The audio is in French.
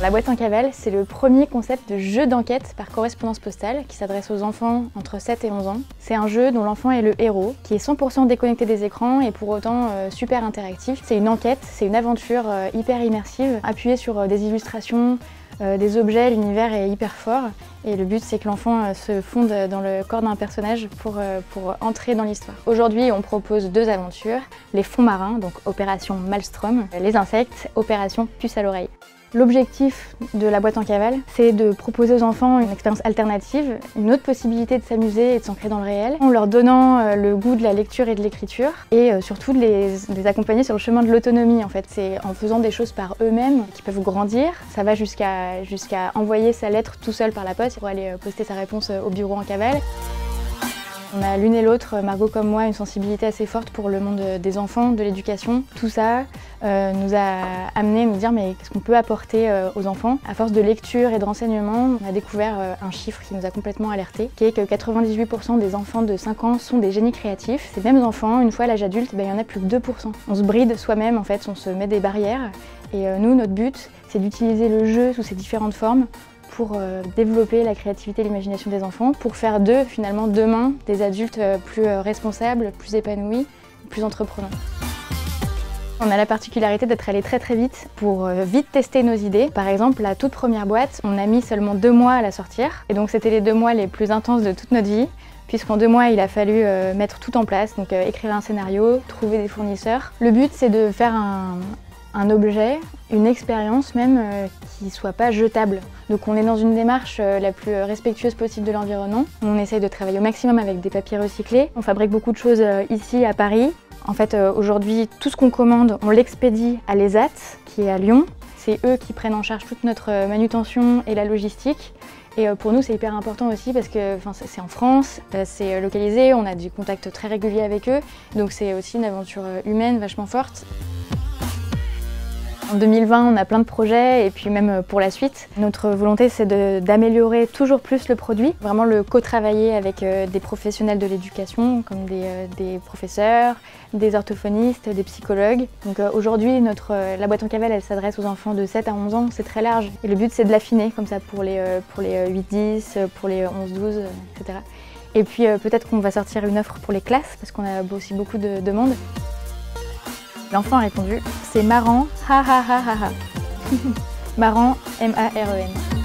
La boîte en cavale, c'est le premier concept de jeu d'enquête par correspondance postale qui s'adresse aux enfants entre 7 et 11 ans. C'est un jeu dont l'enfant est le héros, qui est 100% déconnecté des écrans et pour autant super interactif. C'est une enquête, c'est une aventure hyper immersive, appuyée sur des illustrations, des objets, l'univers est hyper fort. Et le but, c'est que l'enfant se fonde dans le corps d'un personnage pour entrer dans l'histoire. Aujourd'hui, on propose 2 aventures, les fonds marins, donc Opération Maelstrom, les insectes, Opération Puce à l'oreille. L'objectif de la boîte en cavale, c'est de proposer aux enfants une expérience alternative, une autre possibilité de s'amuser et de s'ancrer dans le réel, en leur donnant le goût de la lecture et de l'écriture, et surtout de les accompagner sur le chemin de l'autonomie. En fait, c'est en faisant des choses par eux-mêmes qui peuvent grandir. Ça va jusqu'à envoyer sa lettre tout seul par la poste pour aller poster sa réponse au bureau en cavale. On a l'une et l'autre, Margot comme moi, une sensibilité assez forte pour le monde des enfants, de l'éducation. Tout ça nous a amené à nous dire mais qu'est-ce qu'on peut apporter aux enfants. À force de lecture et de renseignements, on a découvert un chiffre qui nous a complètement alertés, qui est que 98% des enfants de 5 ans sont des génies créatifs. Ces mêmes enfants, une fois à l'âge adulte, il n'y en a plus que 2%. On se bride soi-même, en fait, on se met des barrières. Et nous, notre but, c'est d'utiliser le jeu sous ses différentes formes pour développer la créativité et l'imagination des enfants, pour faire d'eux, finalement, demain, des adultes plus responsables, plus épanouis, plus entreprenants. On a la particularité d'être allé très vite pour vite tester nos idées. Par exemple, la toute première boîte, on a mis seulement 2 mois à la sortir. Et donc c'était les 2 mois les plus intenses de toute notre vie, puisqu'en 2 mois, il a fallu mettre tout en place, donc écrire un scénario, trouver des fournisseurs. Le but, c'est de faire un objet, une expérience même qui soit pas jetable. Donc on est dans une démarche la plus respectueuse possible de l'environnement. On essaye de travailler au maximum avec des papiers recyclés. On fabrique beaucoup de choses ici à Paris. En fait aujourd'hui tout ce qu'on commande, on l'expédie à l'ESAT qui est à Lyon. C'est eux qui prennent en charge toute notre manutention et la logistique. Et pour nous c'est hyper important aussi parce que c'est en France, c'est localisé, on a du contact très régulier avec eux. Donc c'est aussi une aventure humaine vachement forte. En 2020, on a plein de projets et puis même pour la suite. Notre volonté, c'est d'améliorer toujours plus le produit, vraiment le co-travailler avec des professionnels de l'éducation, comme des professeurs, des orthophonistes, des psychologues. Donc aujourd'hui, la boîte en cavale, elle s'adresse aux enfants de 7 à 11 ans, c'est très large. Et le but, c'est de l'affiner comme ça pour les 8-10, pour les 11-12, etc. Et puis peut-être qu'on va sortir une offre pour les classes, parce qu'on a aussi beaucoup de demandes. L'enfant a répondu « C'est marrant, ha ha ha ha ha ». Marrant, M-A-R-E-N.